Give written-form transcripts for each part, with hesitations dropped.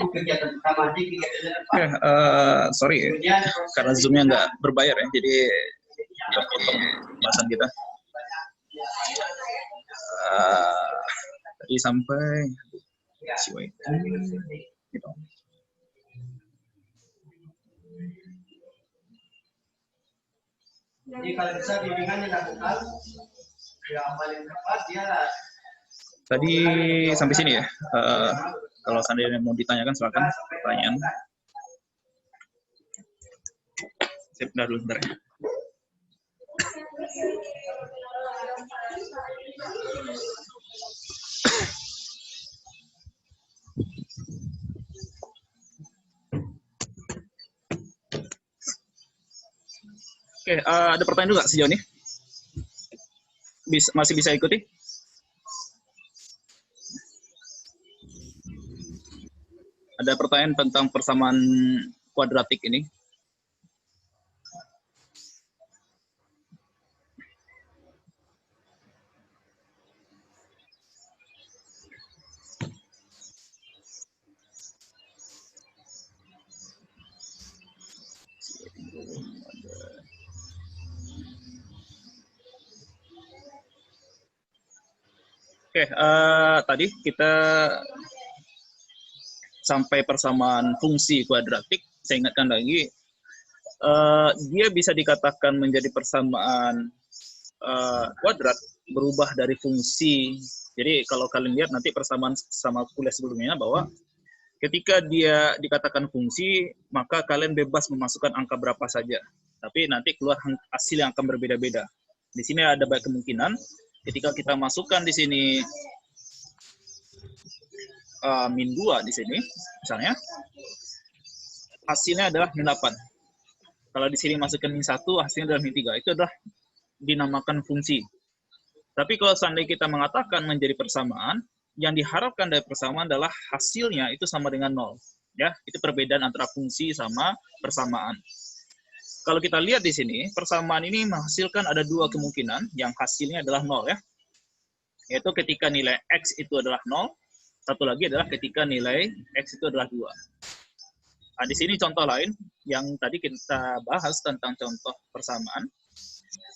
Oke, sorry karena Zoom-nya nggak berbayar ya, jadi kita potong pembahasan kita. Tadi sampai gitu. Jadi kalau bisa bimbingan dilakukan, yang paling tepat dia. Tadi sampai sini ya. Kalau seandainya mau ditanyakan silakan pertanyaan. Saya pindah dulu bentar ya. Oke, ada pertanyaan juga sejauh ini? Masih bisa ikuti? Ada pertanyaan tentang persamaan kuadratik ini? Oke, tadi kita sampai persamaan fungsi kuadratik. Saya ingatkan lagi, dia bisa dikatakan menjadi persamaan kuadrat berubah dari fungsi. Jadi kalau kalian lihat nanti persamaan sama kuliah sebelumnya bahwa ketika dia dikatakan fungsi, maka kalian bebas memasukkan angka berapa saja. Tapi nanti keluar hasil yang akan berbeda-beda. Di sini ada banyak kemungkinan. Ketika kita masukkan di sini min 2 di sini, misalnya, hasilnya adalah min 8. Kalau di sini masukkan min 1, hasilnya adalah min 3. Itu adalah dinamakan fungsi. Tapi kalau seandainya kita mengatakan menjadi persamaan, yang diharapkan dari persamaan adalah hasilnya itu sama dengan 0. Ya, itu perbedaan antara fungsi sama persamaan. Kalau kita lihat di sini, persamaan ini menghasilkan ada dua kemungkinan, yang hasilnya adalah 0 ya. Yaitu ketika nilai X itu adalah 0, satu lagi adalah ketika nilai X itu adalah 2. Nah, di sini contoh lain, yang tadi kita bahas tentang contoh persamaan.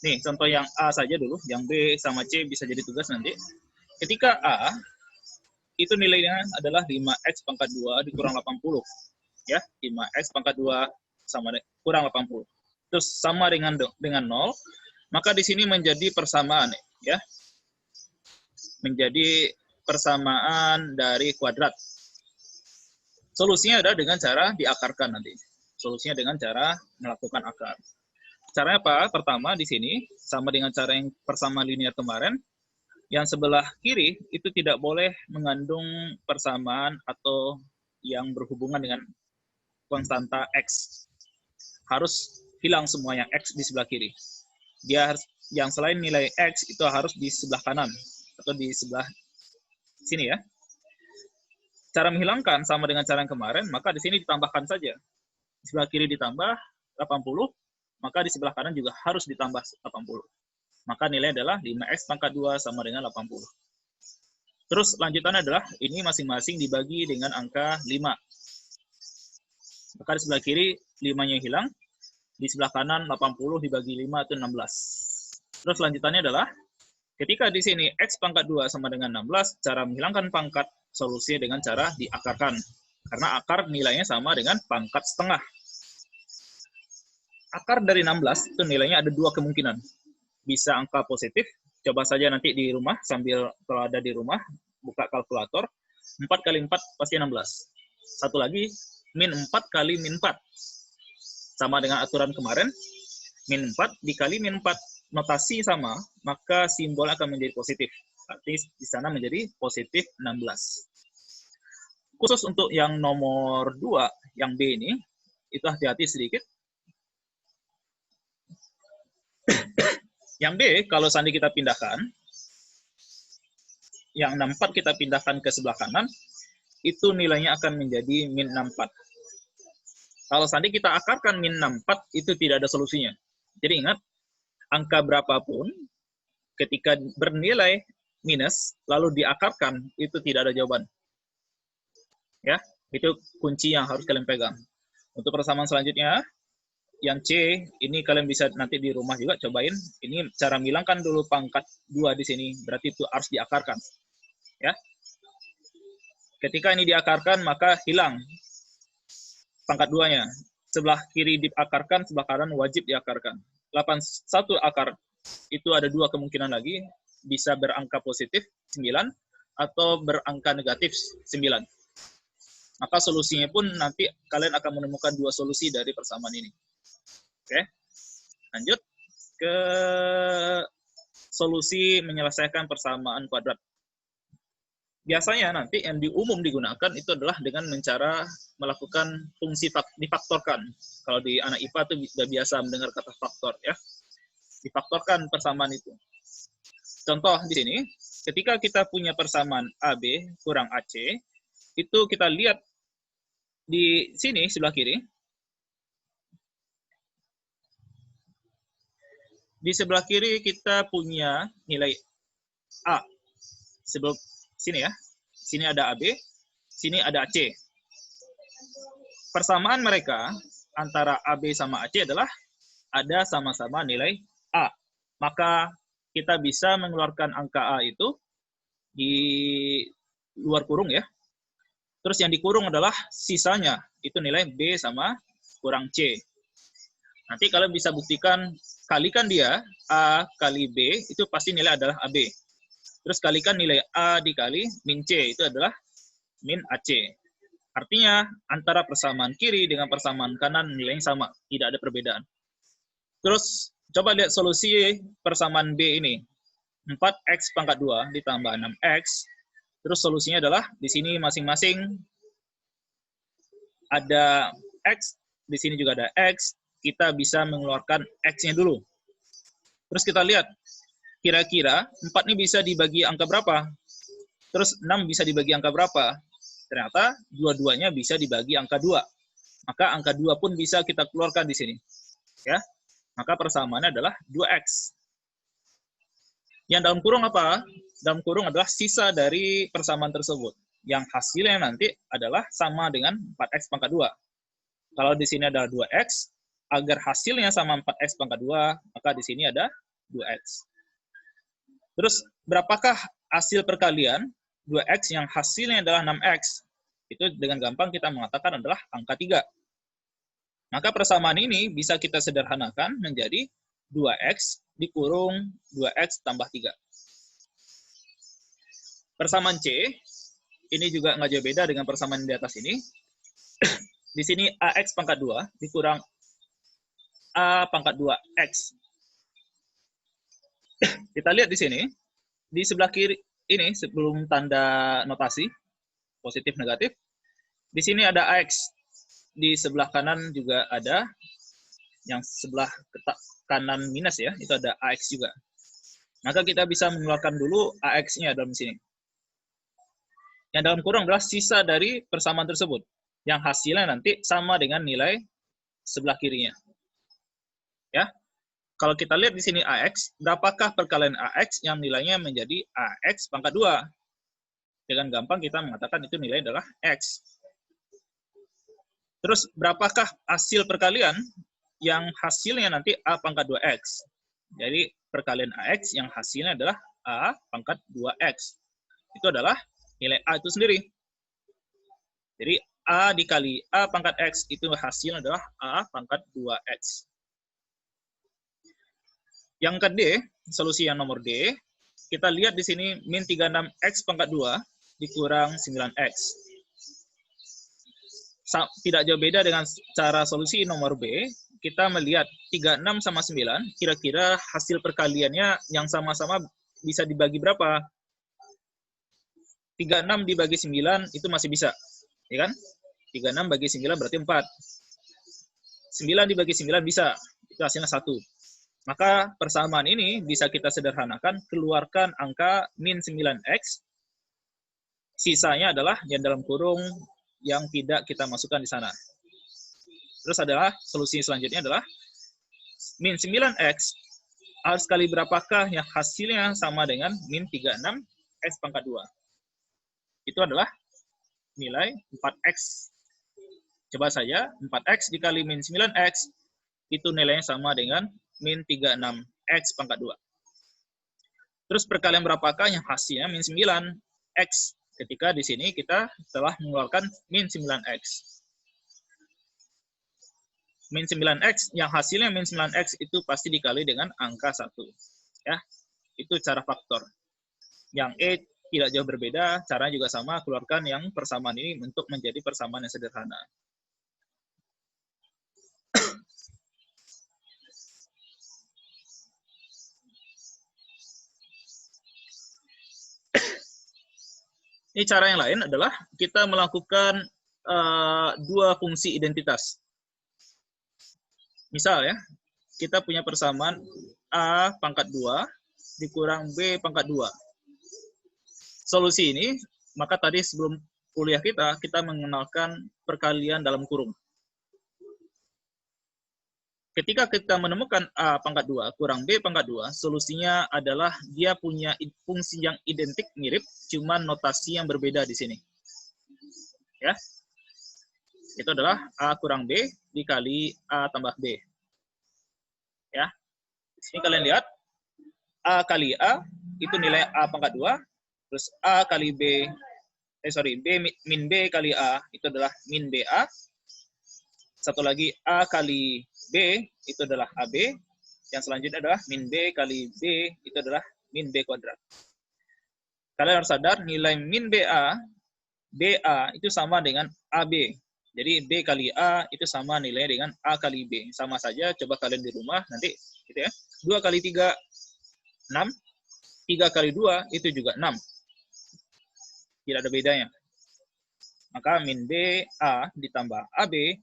Nih, contoh yang A saja dulu, yang B sama C bisa jadi tugas nanti. Ketika A, itu nilainya adalah 5X pangkat 2 dikurang 80. Ya, 5X pangkat 2 sama kurang 80. Terus sama dengan 0, maka di sini menjadi persamaan ya. Menjadi persamaan dari kuadrat. Solusinya adalah dengan cara diakarkan nanti. Solusinya dengan cara melakukan akar. Caranya apa? Pertama di sini sama dengan cara yang persamaan linear kemarin. Yang sebelah kiri itu tidak boleh mengandung persamaan atau yang berhubungan dengan konstanta X. Harus hilang semua yang X di sebelah kiri. Dia harus, yang selain nilai X itu harus di sebelah kanan atau di sebelah sini ya. Cara menghilangkan sama dengan cara yang kemarin, maka di sini ditambahkan saja. Di sebelah kiri ditambah 80, maka di sebelah kanan juga harus ditambah 80. Maka nilai adalah 5X pangkat 2 sama dengan 80. Terus lanjutannya adalah ini masing-masing dibagi dengan angka 5. Maka di sebelah kiri 5-nya hilang, di sebelah kanan 80 dibagi 5 itu 16. Terus lanjutannya adalah ketika di sini X pangkat 2 sama dengan 16, cara menghilangkan pangkat solusinya dengan cara diakarkan. Karena akar nilainya sama dengan pangkat setengah. Akar dari 16 itu nilainya ada dua kemungkinan. Bisa angka positif, coba saja nanti di rumah, sambil kalau ada di rumah, buka kalkulator, 4 kali 4 pasti 16. Satu lagi, min 4 kali min 4. Sama dengan aturan kemarin, min 4 dikali min 4. Notasi sama, maka simbol akan menjadi positif. Artinya di sana menjadi positif 16. Khusus untuk yang nomor 2, yang B ini, itu hati-hati sedikit. Yang B, kalau seandainya kita pindahkan, yang 64 kita pindahkan ke sebelah kanan, itu nilainya akan menjadi min 64. Kalau seandainya kita akarkan min 64, itu tidak ada solusinya. Jadi ingat, angka berapapun, ketika bernilai minus, lalu diakarkan, itu tidak ada jawaban. Ya, Itu kunci yang harus kalian pegang. Untuk persamaan selanjutnya, yang C, ini kalian bisa nanti di rumah juga cobain. Ini cara menghilangkan dulu pangkat 2 di sini, berarti itu harus diakarkan. Ya. Ketika ini diakarkan, maka hilang pangkat 2-nya. Sebelah kiri diakarkan, sebelah kanan wajib diakarkan. 81 akar itu ada 2 kemungkinan lagi, bisa berangka positif 9 atau berangka negatif 9. Maka solusinya pun nanti kalian akan menemukan 2 solusi dari persamaan ini. Oke, lanjut ke solusi menyelesaikan persamaan kuadrat. Biasanya nanti yang umum digunakan itu adalah dengan cara melakukan fungsi difaktorkan. Kalau di anak IPA itu sudah biasa mendengar kata faktor, ya. Difaktorkan persamaan itu. Contoh di sini, ketika kita punya persamaan AB kurang AC, itu kita lihat di sini sebelah kiri. Di sebelah kiri kita punya nilai A. Sebelum sini ya. Sini ada AB, sini ada AC. Persamaan mereka antara AB sama AC adalah ada sama-sama nilai A. Maka kita bisa mengeluarkan angka A itu di luar kurung ya. Terus yang dikurung adalah sisanya, itu nilai B sama kurang C. Nanti kalian bisa buktikan, kalikan dia, A kali B, itu pasti nilai adalah AB. Terus kalikan nilai A dikali min C, itu adalah min AC. Artinya, antara persamaan kiri dengan persamaan kanan nilainya sama, tidak ada perbedaan. Terus, coba lihat solusi persamaan B ini. 4x pangkat 2 ditambah 6x. Terus solusinya adalah, di sini masing-masing ada x, di sini juga ada x. Kita bisa mengeluarkan x-nya dulu. Terus kita lihat, kira-kira 4 ini bisa dibagi angka berapa? Terus 6 bisa dibagi angka berapa? Ternyata dua-duanya bisa dibagi angka 2. Maka angka 2 pun bisa kita keluarkan di sini. Ya. Maka persamaannya adalah 2x. Yang dalam kurung apa? Dalam kurung adalah sisa dari persamaan tersebut. Yang hasilnya nanti adalah sama dengan 4x pangkat 2. Kalau di sini ada 2x, agar hasilnya sama 4x pangkat 2, maka di sini ada 2x. Terus, berapakah hasil perkalian 2x yang hasilnya adalah 6x? Itu dengan gampang kita mengatakan adalah angka 3. Maka persamaan ini bisa kita sederhanakan menjadi 2x dikurung 2x tambah 3. Persamaan C, ini juga nggak jauh beda dengan persamaan di atas ini. Di sini AX pangkat 2 dikurang A pangkat 2X. Kita lihat di sini, di sebelah kiri ini sebelum tanda notasi, positif negatif, di sini ada AX. Di sebelah kanan juga ada, yang sebelah kanan minus ya, itu ada AX juga. Maka kita bisa mengeluarkan dulu AX-nya dalam sini. Yang dalam kurung adalah sisa dari persamaan tersebut, yang hasilnya nanti sama dengan nilai sebelah kirinya. Ya, kalau kita lihat di sini AX, berapakah perkalian AX yang nilainya menjadi AX pangkat 2? Dengan gampang kita mengatakan itu nilai adalah X. Terus berapakah hasil perkalian yang hasilnya nanti A pangkat 2X? Jadi perkalian AX yang hasilnya adalah A pangkat 2X. Itu adalah nilai A itu sendiri. Jadi A dikali A pangkat X itu hasilnya adalah A pangkat 2X. Yang ke D, solusi yang nomor D, kita lihat di sini min 36X pangkat 2 dikurang 9X. Tidak jauh beda dengan cara solusi nomor B, kita melihat 36 sama 9, kira-kira hasil perkaliannya yang sama-sama bisa dibagi berapa? 36 dibagi 9 itu masih bisa, ya kan? 36 bagi 9 berarti 4. 9 dibagi 9 bisa, itu hasilnya 1. Maka persamaan ini bisa kita sederhanakan, keluarkan angka min 9x, sisanya adalah yang dalam kurung yang tidak kita masukkan di sana. Terus adalah solusi selanjutnya adalah min 9x harus kali berapakah yang hasilnya sama dengan min 36x pangkat 2. Itu adalah nilai 4X. Coba saja, 4X dikali min 9X, itu nilainya sama dengan min 36X pangkat 2. Terus perkalian berapakah yang hasilnya min 9X? Ketika di sini kita telah mengeluarkan min 9X. Min 9X, yang hasilnya min 9X itu pasti dikali dengan angka 1. Ya, itu cara faktor. Yang E tidak jauh berbeda, caranya juga sama, keluarkan yang persamaan ini untuk menjadi persamaan yang sederhana. Ini cara yang lain adalah kita melakukan dua fungsi identitas. Misal ya, kita punya persamaan A pangkat 2 dikurang B pangkat 2. Solusi ini, maka tadi sebelum kuliah kita mengenalkan perkalian dalam kurung. Ketika kita menemukan A pangkat 2 kurang B pangkat 2, solusinya adalah dia punya fungsi yang identik mirip, cuman notasi yang berbeda di sini. Ya. Itu adalah A kurang B dikali A tambah B. Ya. Di sini kalian lihat, A kali A itu nilai A pangkat 2, terus A kali B, B min B kali A itu adalah min BA. Satu lagi A kali B itu adalah AB. Yang selanjutnya adalah min B kali B itu adalah min B kuadrat. Kalian harus sadar nilai min BA, BA itu sama dengan AB. Jadi B kali A itu sama nilainya dengan A kali B. Sama saja, coba kalian di rumah nanti gitu ya. 2 kali 3, 6. 3 kali 2 itu juga 6. Tidak ada bedanya. Maka min BA ditambah AB,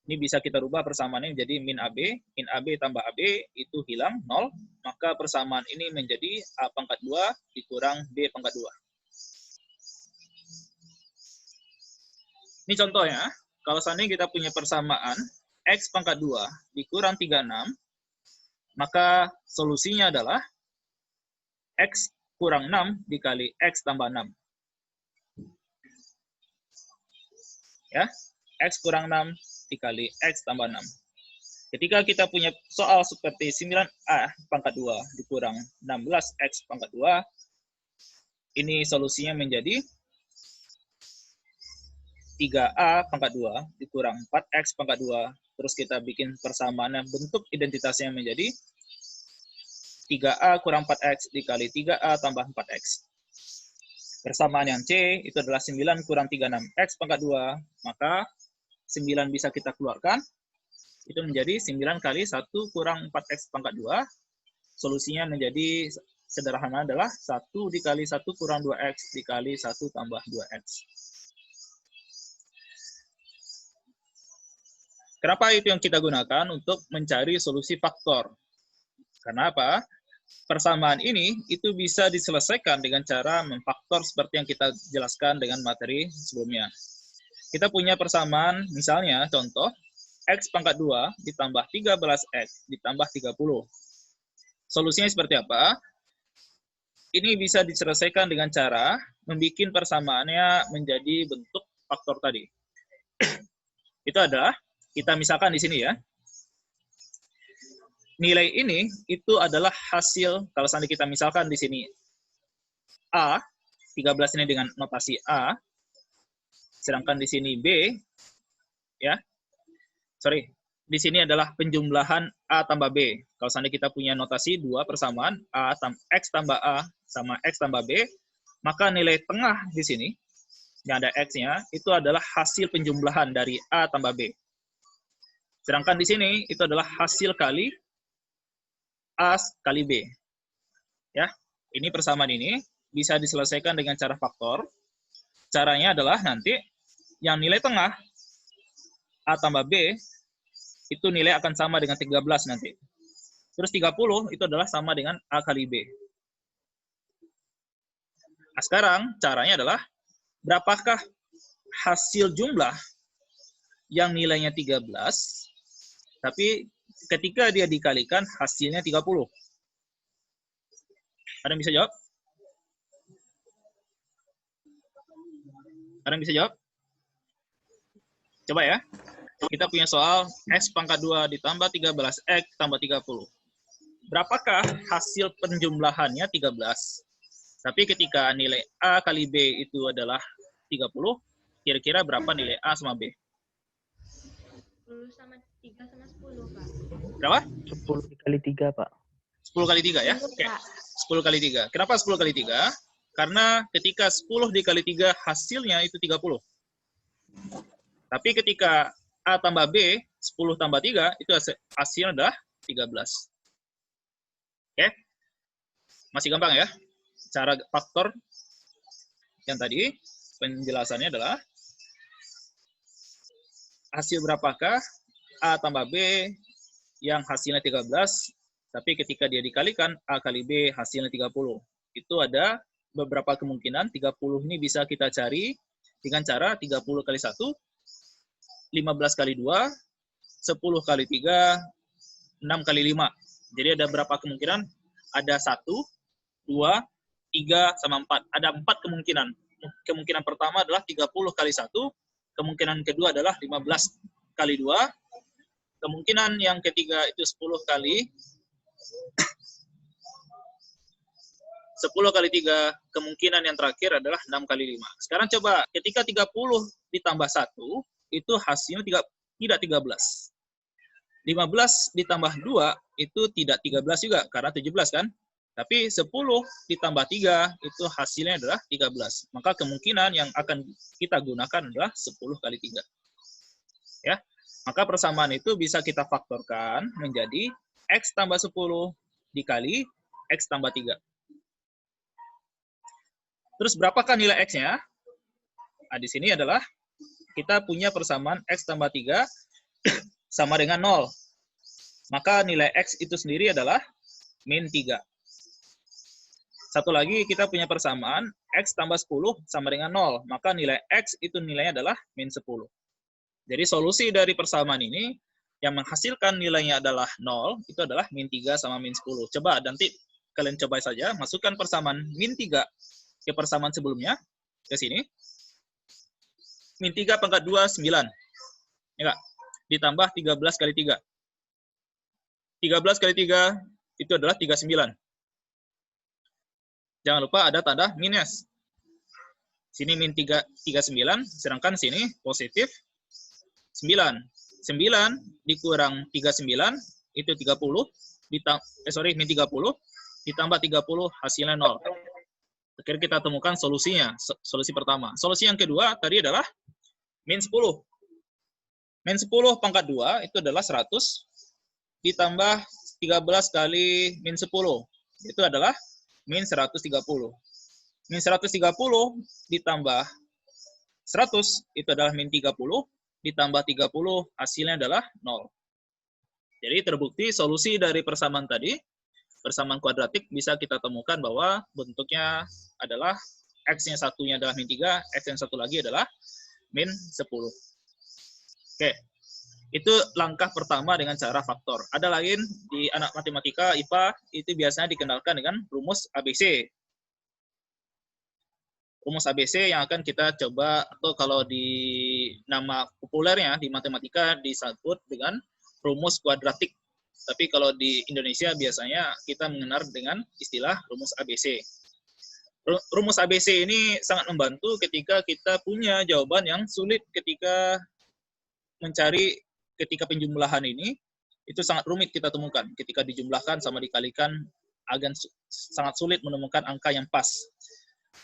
ini bisa kita rubah persamaannya menjadi min AB tambah AB itu hilang, 0. Maka persamaan ini menjadi A pangkat 2 dikurang B pangkat 2. Ini contohnya, kalau seandainya kita punya persamaan X pangkat 2 dikurang 36, maka solusinya adalah X kurang 6 dikali X tambah 6. Ya, X kurang 6 dikali X tambah 6. Ketika kita punya soal seperti 9A pangkat 2 dikurang 16X pangkat 2, ini solusinya menjadi 3A pangkat 2 dikurang 4X pangkat 2. Terus kita bikin persamaannya, bentuk identitasnya menjadi 3A kurang 4X dikali 3A tambah 4X. Persamaan yang C itu adalah 9 kurang 36X pangkat 2. Maka 9 bisa kita keluarkan. Itu menjadi 9 kali 1 kurang 4X pangkat 2. Solusinya menjadi sederhana adalah 1 dikali 1 kurang 2X dikali 1 tambah 2X. Kenapa itu yang kita gunakan untuk mencari solusi faktor? Karena apa? Persamaan ini itu bisa diselesaikan dengan cara memfaktor seperti yang kita jelaskan dengan materi sebelumnya. Kita punya persamaan, misalnya contoh, X pangkat 2 ditambah 13X ditambah 30. Solusinya seperti apa? Ini bisa diselesaikan dengan cara membuat persamaannya menjadi bentuk faktor tadi. Itu adalah, kita misalkan di sini ya, nilai ini itu adalah hasil, kalau seandainya kita misalkan di sini A, 13 ini dengan notasi A, sedangkan di sini B, ya, di sini adalah penjumlahan A tambah B. Kalau seandainya kita punya notasi 2 persamaan, X tambah A sama X tambah B, maka nilai tengah di sini, yang ada X-nya, itu adalah hasil penjumlahan dari A tambah B. Sedangkan di sini, itu adalah hasil kali A kali B. Ya, ini persamaan ini bisa diselesaikan dengan cara faktor. Caranya adalah nanti yang nilai tengah A tambah B itu nilai akan sama dengan 13 nanti. Terus 30 itu adalah sama dengan A kali B. Nah, sekarang caranya adalah berapakah hasil jumlah yang nilainya 13 tapi ketika dia dikalikan hasilnya 30. Ada yang bisa jawab? Ada yang bisa jawab? Coba ya. Kita punya soal X pangkat 2 ditambah 13X tambah 30. Berapakah hasil penjumlahannya 13? Tapi ketika nilai A kali B itu adalah 30, kira-kira berapa nilai A sama B? 10 sama 3 sama 10, Pak. Berapa? 10 dikali 3, Pak. 10 kali 3 ya? 10, Oke. Pak. 10 kali 3. Kenapa 10 kali 3? Karena ketika 10 dikali 3 hasilnya itu 30. Tapi ketika A tambah B, 10 tambah 3, itu hasilnya adalah 13. Oke? Masih gampang ya? Cara faktor yang tadi, penjelasannya adalah hasil berapakah A tambah B yang hasilnya 13, tapi ketika dia dikalikan A kali B hasilnya 30. Itu ada beberapa kemungkinan. 30 ini bisa kita cari dengan cara 30 kali 1, 15 kali 2, 10 kali 3, 6 kali 5. Jadi ada berapa kemungkinan? Ada 1, 2, 3, sama 4. Ada 4 kemungkinan. Kemungkinan pertama adalah 30 kali 1, kemungkinan kedua adalah 15 kali 2, kemungkinan yang ketiga itu 10 kali 3, kemungkinan yang terakhir adalah 6 kali 5. Sekarang coba, ketika 30 ditambah 1, itu hasilnya tidak 13. 15 ditambah 2, itu tidak 13 juga, karena 17 kan? Tapi 10 ditambah 3, itu hasilnya adalah 13. Maka kemungkinan yang akan kita gunakan adalah 10 kali 3. Ya, maka persamaan itu bisa kita faktorkan menjadi X tambah 10 dikali X tambah 3. Terus berapakah nilai X-nya? Nah, di sini adalah kita punya persamaan X tambah 3 sama dengan 0. Maka nilai X itu sendiri adalah min 3. Satu lagi kita punya persamaan X tambah 10 sama dengan 0. Maka nilai X itu nilainya adalah min 10. Jadi solusi dari persamaan ini yang menghasilkan nilainya adalah 0, itu adalah min 3 sama min 10. Coba nanti kalian coba saja, masukkan persamaan min 3 ke persamaan sebelumnya, ke sini. Min 3 pangkat 2, 9. Ya enggak? Ditambah 13 kali 3. 13 kali 3 itu adalah 39. Jangan lupa ada tanda minus. Sini min 39, sedangkan sini positif 9. 9 dikurang 39, itu 30. Min 30, ditambah 30, hasilnya 0. Akhirnya kita temukan solusinya, solusi pertama. Solusi yang kedua tadi adalah min 10. Min 10 pangkat 2 itu adalah 100, ditambah 13 kali min 10. Itu adalah min 130. Min 130 ditambah 100, itu adalah min 30, ditambah 30, hasilnya adalah 0. Jadi terbukti solusi dari persamaan tadi, persamaan kuadratik, bisa kita temukan bahwa bentuknya adalah X yang satunya adalah min 3, X yang satu lagi adalah min 10. Oke, itu langkah pertama dengan cara faktor. Ada lain di anak matematika, IPA, itu biasanya dikenalkan dengan rumus ABC. Rumus ABC yang akan kita coba, atau kalau di nama populernya di matematika disebut dengan rumus kuadratik. Tapi kalau di Indonesia biasanya kita mengenal dengan istilah rumus ABC. Rumus ABC ini sangat membantu ketika kita punya jawaban yang sulit ketika mencari, ketika penjumlahan ini, itu sangat rumit kita temukan. Ketika dijumlahkan sama dikalikan, agak sangat sulit menemukan angka yang pas.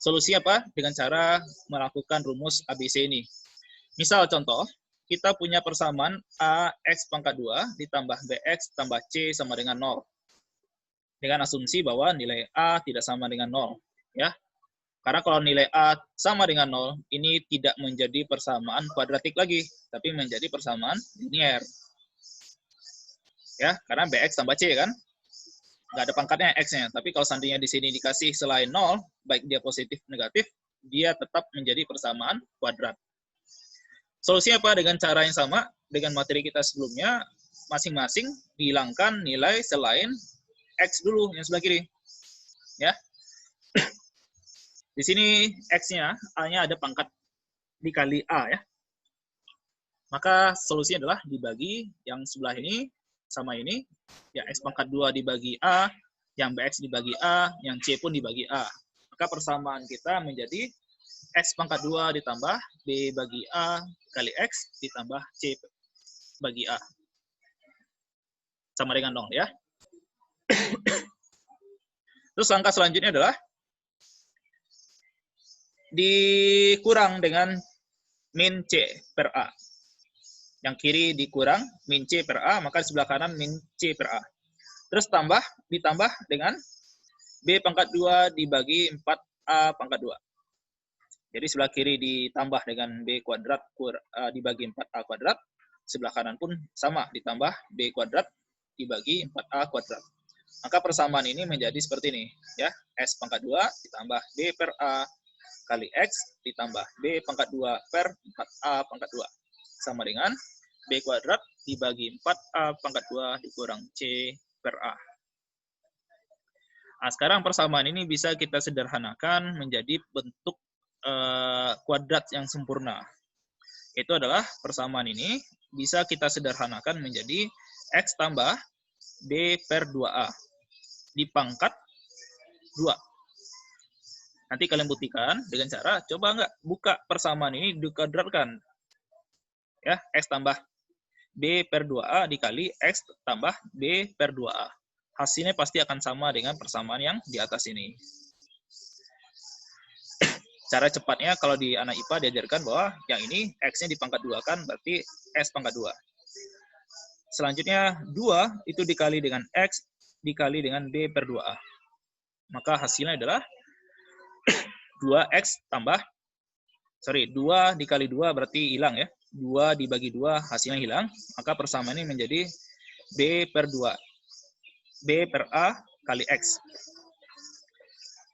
Solusi apa? Dengan cara melakukan rumus ABC ini. Misal contoh, kita punya persamaan AX pangkat 2 ditambah BX tambah C sama dengan 0. Dengan asumsi bahwa nilai A tidak sama dengan 0. Ya. Karena kalau nilai A sama dengan 0, ini tidak menjadi persamaan kuadratik lagi, tapi menjadi persamaan linier. Ya, karena BX tambah C kan? Nggak ada pangkatnya X-nya. Tapi kalau seandainya di sini dikasih selain 0, baik dia positif negatif, dia tetap menjadi persamaan kuadrat. Solusinya apa? Dengan cara yang sama, dengan materi kita sebelumnya, masing-masing dihilangkan nilai selain X dulu, yang sebelah kiri. Ya. Di sini X-nya, A-nya ada pangkat dikali A ya. Maka solusinya adalah dibagi yang sebelah ini sama ini, ya X pangkat 2 dibagi A, yang BX dibagi A, yang C pun dibagi A. Maka persamaan kita menjadi X pangkat 2 ditambah B bagi A kali X ditambah C bagi A. Sama dengan 0 ya. Terus langkah selanjutnya adalah dikurang dengan min C per A. Yang kiri dikurang min C per A, maka di sebelah kanan min C per A. Terus ditambah dengan B pangkat 2 dibagi 4A pangkat 2. Jadi sebelah kiri ditambah dengan B kuadrat dibagi 4A kuadrat. Sebelah kanan pun sama, ditambah B kuadrat dibagi 4A kuadrat. Maka persamaan ini menjadi seperti ini. Ya, S pangkat 2 ditambah B per A kali X ditambah B pangkat 2 per 4A pangkat 2. Sama dengan B kuadrat dibagi 4A pangkat 2 dikurang C per A. Nah, sekarang persamaan ini bisa kita sederhanakan menjadi bentuk kuadrat yang sempurna. Itu adalah persamaan ini bisa kita sederhanakan menjadi X tambah B per 2A dipangkat 2. Nanti kalian buktikan dengan cara, coba nggak buka persamaan ini dikuadratkan. Ya, X tambah B per 2A dikali X tambah B per 2A. Hasilnya pasti akan sama dengan persamaan yang di atas ini. Cara cepatnya kalau di anak IPA diajarkan bahwa yang ini X-nya dipangkat 2 kan, berarti S pangkat 2. Selanjutnya 2 itu dikali dengan X dikali dengan B per 2A. Maka hasilnya adalah 2X tambah, 2 dikali 2 berarti hilang ya. 2 dibagi 2 hasilnya hilang. Maka persamaan ini menjadi B per 2. B per A kali X.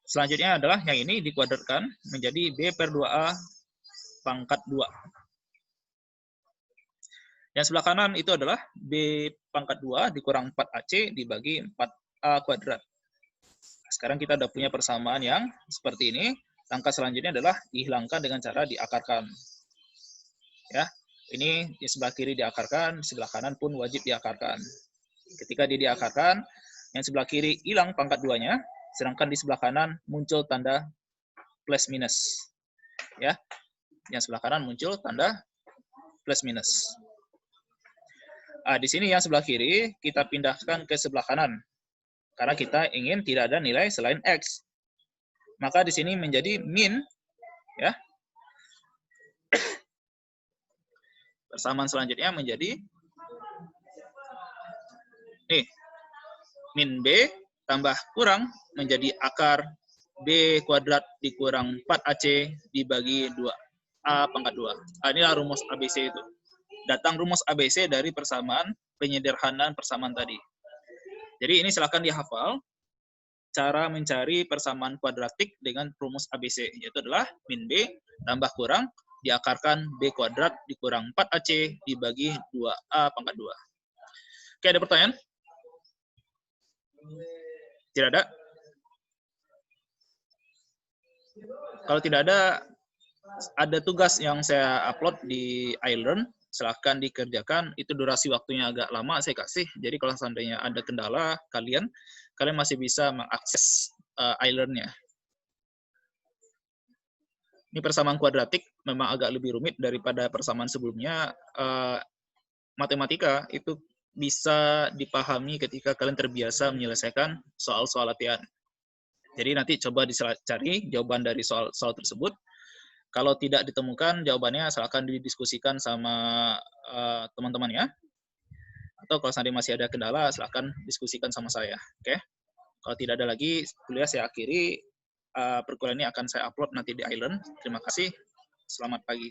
Selanjutnya adalah yang ini dikuadratkan menjadi B per 2A pangkat 2. Yang sebelah kanan itu adalah B pangkat 2 dikurang 4AC dibagi 4A kuadrat. Sekarang kita sudah punya persamaan yang seperti ini. Langkah selanjutnya adalah dihilangkan dengan cara diakarkan. Ya, ini di sebelah kiri diakarkan, sebelah kanan pun wajib diakarkan. Ketika dia diakarkan, yang sebelah kiri hilang pangkat 2-nya, sedangkan di sebelah kanan muncul tanda plus minus. Ya, yang sebelah kanan muncul tanda plus minus. Di sini yang sebelah kiri kita pindahkan ke sebelah kanan. Karena kita ingin tidak ada nilai selain X. Maka di sini menjadi min. Ya. Persamaan selanjutnya menjadi min B tambah kurang menjadi akar B kuadrat dikurang 4AC dibagi 2A pangkat 2. Inilah rumus ABC itu. Datang rumus ABC dari persamaan penyederhanaan persamaan tadi. Jadi ini silakan dihafal. Cara mencari persamaan kuadratik dengan rumus ABC, yaitu adalah min B tambah kurang diakarkan B kuadrat dikurang 4AC dibagi 2A pangkat 2. Oke, ada pertanyaan? Tidak ada? Kalau tidak ada tugas yang saya upload di iLearn, silahkan dikerjakan. Itu durasi waktunya agak lama saya kasih. Jadi kalau seandainya ada kendala kalian masih bisa mengakses iLearn-nya. Ini persamaan kuadratik memang agak lebih rumit daripada persamaan sebelumnya. Matematika itu bisa dipahami ketika kalian terbiasa menyelesaikan soal-soal latihan. Jadi nanti coba dicari jawaban dari soal tersebut. Kalau tidak ditemukan jawabannya, silakan didiskusikan sama teman-teman ya. Atau kalau seandainya masih ada kendala, silakan diskusikan sama saya. Oke? Kalau tidak ada lagi, kuliah saya akhiri. Perkuliahan ini akan saya upload nanti di iLearn. Terima kasih. Selamat pagi.